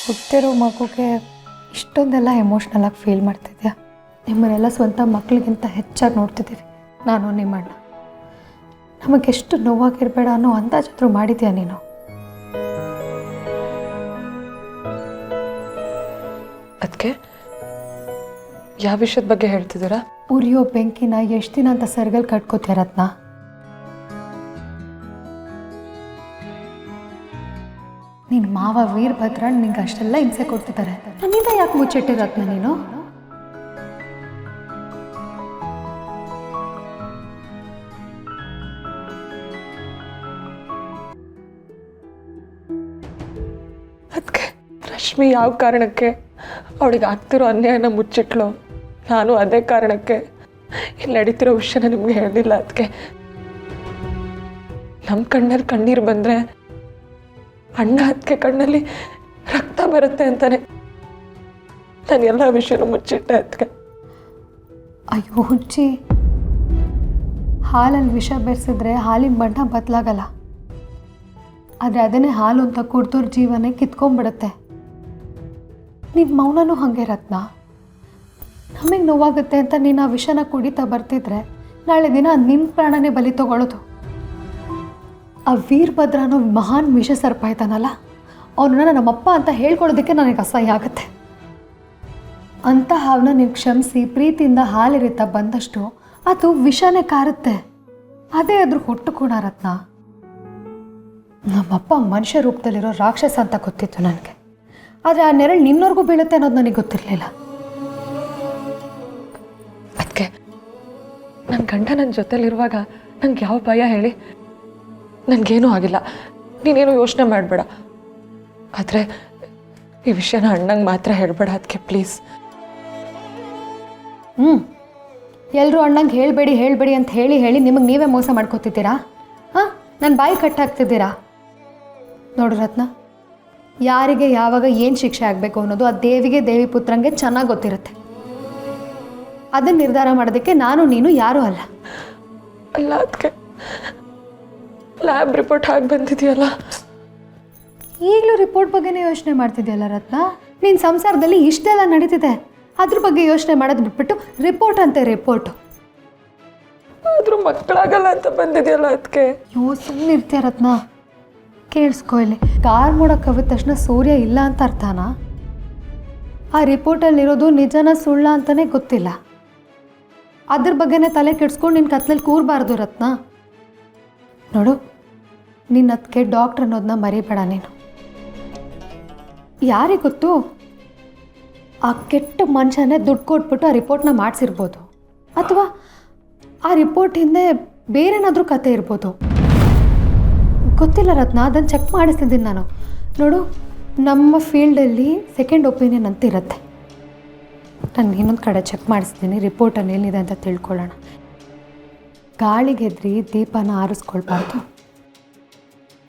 ಹುಟ್ಟಿರೋ ಮಗುಗೆ ಇಷ್ಟೊಂದೆಲ್ಲ ಎಮೋಷ್ನಲ್ ಆಗಿ ಫೀಲ್ ಮಾಡ್ತಿದ್ಯಾ? ನಿಮ್ಮನ್ನೆಲ್ಲ ಸ್ವಂತ ಮಕ್ಕಳಿಗಿಂತ ಹೆಚ್ಚಾಗಿ ನೋಡ್ತಿದ್ದೀವಿ ನಾನು ನಿಮ್ಮಣ್ಣ. ನಮಗೆಷ್ಟು ನೋವಾಗಿರಬೇಡ ಅನ್ನೋ ಅಂದಾಜಾದರೂ ಮಾಡಿದ್ಯಾ ನೀನು? ಅದಕ್ಕೆ ಯಾವ ವಿಷಯದ ಬಗ್ಗೆ ಹೇಳ್ತಿದ್ದೀರಾ? ಉರಿಯೋ ಬೆಂಕಿನ ಎಷ್ಟು ದಿನ ಅಂತ ಸರ್ಗಲ್ ಕಟ್ಕೋತೀಯ ರತ್ನ? ನಿನ್ನ ಮಾವ ವೀರಭದ್ರನ್ ನಿಂಗೆ ಅಷ್ಟೆಲ್ಲ ಹಿಂಸೆ ಕೊಡ್ತಿದ್ದಾರೆ, ನನ್ನಿಂದ ಯಾಕೆ ಮುಚ್ಚಿಟ್ಟೆ ರತ್ನ ನೀನು? ಅದಕ್ಕೆ ರಶ್ಮಿ ಯಾವ ಕಾರಣಕ್ಕೆ ಅವಳಿಗೆ ಆಗ್ತಿರೋ ಅನ್ಯಾಯನ ಮುಚ್ಚಿಟ್ಲು, ನಾನು ಅದೇ ಕಾರಣಕ್ಕೆ ಇಲ್ಲಿ ನಡೀತಿರೋ ವಿಷಯನ ನಿಮ್ಗೆ ಹೇಳಿಲ್ಲ. ಅದಕ್ಕೆ ನಮ್ಮ ಕಣ್ಣಲ್ಲಿ ಕಣ್ಣೀರು ಬಂದರೆ ಅಣ್ಣ ಅದಕ್ಕೆ ಕಣ್ಣಲ್ಲಿ ರಕ್ತ ಬರುತ್ತೆ ಅಂತಾನೆ ನಾನು ಎಲ್ಲ ವಿಷಯನೂ ಮುಚ್ಚಿಟ್ಟೆ. ಅದಕ್ಕೆ ಅಯ್ಯೋ ಹುಚ್ಚಿ, ಹಾಲಲ್ಲಿ ವಿಷ ಬೆರೆಸಿದ್ರೆ ಹಾಲಿನ ಬಣ್ಣ ಬದಲಾಗಲ್ಲ, ಆದರೆ ಅದನ್ನೇ ಹಾಲು ಅಂತ ಕುಡ್ದೋರ್ ಜೀವನ ಕಿತ್ಕೊಂಡ್ಬಿಡುತ್ತೆ. ನಿನ್ನ ಮೌನನೂ ಹಾಗೆ ರತ್ನ. ನಮಗೆ ನೋವಾಗುತ್ತೆ ಅಂತ ನೀನು ಆ ವಿಷನ ಕುಡಿತಾ ಬರ್ತಿದ್ರೆ ನಾಳೆ ದಿನ ನಿನ್ನ ಪ್ರಾಣನೇ ಬಲಿ ತಗೊಳ್ಳೋದು. ಆ ವೀರಭದ್ರ ಅನ್ನೋ ಮಹಾನ್ ವಿಷ ಸರ್ಪ ಆಯ್ತಾನಲ್ಲ, ಅವನನ್ನ ನಮ್ಮಪ್ಪ ಅಂತ ಹೇಳ್ಕೊಳ್ಳೋದಕ್ಕೆ ನನಗೆ ಅಸಹ್ಯ ಆಗುತ್ತೆ. ಅಂತ ಹಾವನ್ನ ನೀವು ಕ್ಷಮಿಸಿ ಪ್ರೀತಿಯಿಂದ ಹಾಲಿರಿತಾ ಬಂದಷ್ಟು ಅದು ವಿಷನೇ ಕಾರುತ್ತೆ. ಅದೇ ಅದ್ರ ಹುಟ್ಟು ಕೂಡ ರತ್ನ. ನಮ್ಮಪ್ಪ ಮನುಷ್ಯ ರೂಪದಲ್ಲಿರೋ ರಾಕ್ಷಸ ಅಂತ ಗೊತ್ತಿತ್ತು ನನಗೆ, ಆದರೆ ಆ ನೆರಳು ನಿನ್ನವರೆಗೂ ಬೀಳುತ್ತೆ ಅನ್ನೋದು ನನಗೆ ಗೊತ್ತಿರಲಿಲ್ಲ. ಅದಕ್ಕೆ ನನ್ನ ಗಂಡ ನನ್ನ ಜೊತೆಲಿರುವಾಗ ನಂಗೆ ಯಾವ ಭಯ ಹೇಳಿ? ನನಗೇನೂ ಆಗಿಲ್ಲ, ನೀನೇನು ಯೋಚನೆ ಮಾಡಬೇಡ. ಆದರೆ ಈ ವಿಷಯನ ಅಣ್ಣಂಗೆ ಮಾತ್ರ ಹೇಳಬೇಡ ಅದಕ್ಕೆ ಪ್ಲೀಸ್. ಎಲ್ಲರೂ ಅಣ್ಣಂಗೆ ಹೇಳಬೇಡಿ ಅಂತ ಹೇಳಿ ನಿಮಗೆ ನೀವೇ ಮೋಸ ಮಾಡ್ಕೋತಿದ್ದೀರಾ? ಹಾಂ, ನನ್ನ ಬಾಯಿ ಕಟ್ಟಾಗ್ತಿದ್ದೀರಾ? ನೋಡು ರತ್ನ, ಯಾರಿಗೆ ಯಾವಾಗ ಏನು ಶಿಕ್ಷೆ ಆಗಬೇಕು ಅನ್ನೋದು ಆ ದೇವಿಗೆ ದೇವಿ ಪುತ್ರಂಗೆ ಚೆನ್ನಾಗಿ ಗೊತ್ತಿರುತ್ತೆ. ಅದನ್ನು ನಿರ್ಧಾರ ಮಾಡೋದಕ್ಕೆ ನಾನು ನೀನು ಯಾರೂ ಅಲ್ಲ. ಅಲ್ಲ ಅದಕ್ಕೆ ಲ್ಯಾಬ್ ರಿಪೋರ್ಟ್ ಆಗಿ ಬಂದಿದೆಯಲ್ಲ, ಈಗಲೂ ರಿಪೋರ್ಟ್ ಬಗ್ಗೆನೇ ಯೋಚನೆ ಮಾಡ್ತಿದ್ಯಲ್ಲ ರತ್ನ? ನಿನ್ನ ಸಂಸಾರದಲ್ಲಿ ಇಷ್ಟೆಲ್ಲ ನಡೀತಿದೆ, ಅದ್ರ ಬಗ್ಗೆ ಯೋಚನೆ ಮಾಡೋದು ಬಿಟ್ಬಿಟ್ಟು ರಿಪೋರ್ಟ್ ಅಂತೆ ರಿಪೋರ್ಟು. ಆದರೂ ಮಕ್ಕಳಾಗಲ್ಲ ಅಂತ ಬಂದಿದೆಯಲ್ಲ ಅದಕ್ಕೆ. ಸುಮ್ಮನೆ ಇರ್ತೀಯ ರತ್ನ? ಕೇಳಿಸ್ಕೊ ಇಲ್ಲಿ, ಕಾರ್ ಮೋಡಕ್ಕೆ ಕವಿದ ತಕ್ಷಣ ಸೂರ್ಯ ಇಲ್ಲ ಅಂತ ಅರ್ಥನಾ? ಆ ರಿಪೋರ್ಟಲ್ಲಿರೋದು ನಿಜನ ಸುಳ್ಳ ಅಂತಲೇ ಗೊತ್ತಿಲ್ಲ. ಅದ್ರ ಬಗ್ಗೆನೇ ತಲೆ ಕೆಡ್ಸ್ಕೊಂಡು ನಿನ್ನ ಕತ್ಲಲ್ಲಿ ಕೂರಬಾರ್ದು ರತ್ನ. ನೋಡು, ನಿನ್ನ ಅದಕ್ಕೆ ಡಾಕ್ಟ್ರ್ ಅನ್ನೋದನ್ನ ಮರಿಬೇಡ ನೀನು. ಯಾರಿಗೆ ಗೊತ್ತು, ಆ ಕೆಟ್ಟ ಮನುಷ್ಯನೇ ದುಡ್ಡು ಕೊಟ್ಬಿಟ್ಟು ಆ ರಿಪೋರ್ಟ್ನ ಮಾಡಿಸಿರ್ಬೋದು, ಅಥವಾ ಆ ರಿಪೋರ್ಟ್ ಹಿಂದೆ ಬೇರೆನಾದರೂ ಕತೆ ಇರ್ಬೋದು, ಗೊತ್ತಿಲ್ಲ ರತ್ನ. ಅದನ್ನು ಚೆಕ್ ಮಾಡಿಸ್ತಿದ್ದೀನಿ ನಾನು. ನೋಡು, ನಮ್ಮ ಫೀಲ್ಡಲ್ಲಿ ಸೆಕೆಂಡ್ ಒಪಿನಿಯನ್ ಅಂತ ಇರುತ್ತೆ. ನಾನು ಇನ್ನೊಂದು ಕಡೆ ಚೆಕ್ ಮಾಡಿಸ್ತೀನಿ, ರಿಪೋರ್ಟಲ್ಲಿ ಏನಿದೆ ಅಂತ ತಿಳ್ಕೊಳ್ಳೋಣ. ಗಾಳಿಗೆದ್ರಿ ದೀಪನ ಆರಿಸ್ಕೊಳ್ಬಾರ್ದು,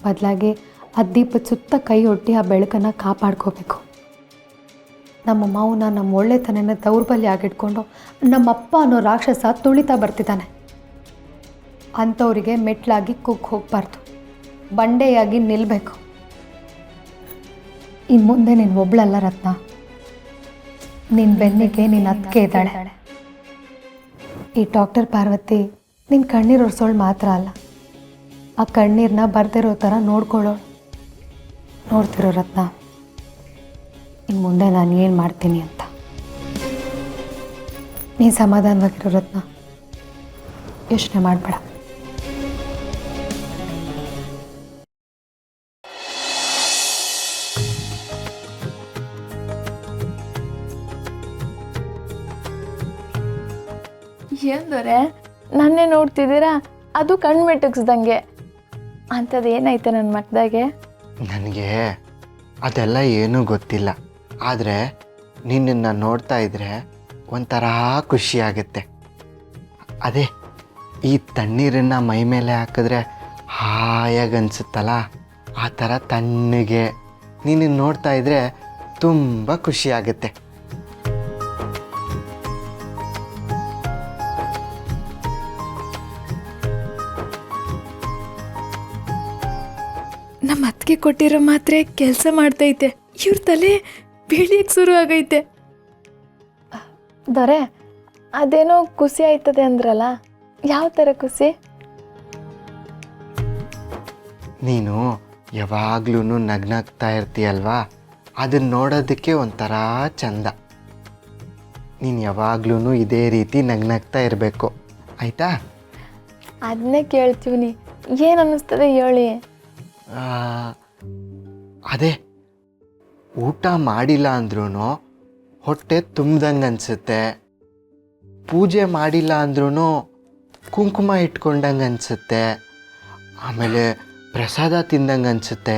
ಬದಲಾಗಿ ಆ ದೀಪದ ಸುತ್ತ ಕೈ ಒಡ್ಡಿ ಆ ಬೆಳಕನ್ನು ಕಾಪಾಡ್ಕೋಬೇಕು. ನಮ್ಮ ಮೌನ, ನಮ್ಮ ಒಳ್ಳೆತನನ ದೌರ್ಬಲ್ಯ ಆಗಿಟ್ಕೊಂಡು ನಮ್ಮಪ್ಪ ಅನ್ನೋ ರಾಕ್ಷಸ ತುಳಿತಾ ಬರ್ತಿದ್ದಾನೆ. ಅಂಥವರಿಗೆ ಮೆಟ್ಲಾಗಿ ಕುಗ್ಗಿ ಹೋಗಬಾರ್ದು, ಬಂಡೆಯಾಗಿ ನಿಲ್ಲಬೇಕು. ಇನ್ನು ಮುಂದೆ ನೀನು ಒಬ್ಳಲ್ಲ ರತ್ನ, ನಿನ್ನ ಬೆನ್ನಿಗೆ ನಿನ್ನ ಅತ್ತಿಗೆ ಇದ್ದಾಳೆ. ಈ ಡಾಕ್ಟರ್ ಪಾರ್ವತಿ ನಿನ್ನ ಕಣ್ಣೀರು ಒರೆಸೋಳು ಮಾತ್ರ ಅಲ್ಲ, ಆ ಕಣ್ಣೀರನ್ನ ಬರ್ದಿರೋ ಥರ ನೋಡ್ತಿರೋ ರತ್ನ. ಇನ್ನು ಮುಂದೆ ನಾನು ಏನು ಮಾಡ್ತೀನಿ ಅಂತ ನೀನು ಸಮಾಧಾನವಾಗಿರೋ ರತ್ನ, ಯೋಚನೆ ಮಾಡಬೇಡ. ಏನಂದರೆ ನನ್ನೇ ನೋಡ್ತಿದ್ದೀರಾ? ಅದು ಕಣ್ಣು ಮಿಟುಕ್ಸ್ದಂಗೆ. ಅಂಥದ್ದು ಏನೈತೆ ನನ್ನ ಮಕ್ಕದಾಗೆ? ನನಗೆ ಅದೆಲ್ಲ ಏನೂ ಗೊತ್ತಿಲ್ಲ, ಆದರೆ ನಿನ್ನನ್ನು ನೋಡ್ತಾ ಇದ್ದರೆ ಒಂಥರ ಖುಷಿಯಾಗುತ್ತೆ. ಅದೇ ಈ ತಣ್ಣೀರನ್ನು ಮೈ ಮೇಲೆ ಹಾಕಿದ್ರೆ ಹಾಯಾಗಿ ಅನಿಸುತ್ತಲ್ಲ, ಆ ಥರ ತಣ್ಣಗೆ ನಿನ್ನನ್ನು ನೋಡ್ತಾ ಇದ್ದರೆ ತುಂಬ ಖುಷಿಯಾಗುತ್ತೆ. ನಮ್ಮ ಅತ್ತಿಗೆ ಕೊಟ್ಟಿರೋ ಮಾತ್ರೆ ಕೆಲಸ ಮಾಡ್ತೈತೆ. ಇವ್ರ ತಲೆ ಬೆಳಿಯಕ್ಕೆ ಶುರು ಆಗೈತೆ. ದೊರೆ, ಅದೇನೋ ಖುಷಿ ಆಯ್ತದೆ ಅಂದ್ರಲ್ಲ, ಯಾವ ಥರ ಖುಷಿ? ನೀನು ಯಾವಾಗ್ಲೂ ನಗ್ನಾಗ್ತಾ ಇರ್ತೀಯಲ್ವಾ, ಅದನ್ನ ನೋಡೋದಕ್ಕೆ ಒಂಥರ ಚಂದ. ನೀನು ಯಾವಾಗ್ಲೂ ಇದೇ ರೀತಿ ನಗ್ನಾಗ್ತಾ ಇರಬೇಕು, ಆಯಿತಾ? ಅದನ್ನೇ ಕೇಳ್ತೀವಿ. ಏನು ಅನ್ನಿಸ್ತದೆ ಹೇಳಿ. ಅದೇ ಊಟ ಮಾಡಿಲ್ಲ ಅಂದ್ರೂ ಹೊಟ್ಟೆ ತುಂಬ್ದಂಗೆ ಅನಿಸುತ್ತೆ, ಪೂಜೆ ಮಾಡಿಲ್ಲ ಅಂದ್ರೂ ಕುಂಕುಮ ಇಟ್ಕೊಂಡಂಗೆ ಅನಿಸುತ್ತೆ, ಆಮೇಲೆ ಪ್ರಸಾದ ತಿಂದಂಗೆ ಅನಿಸುತ್ತೆ,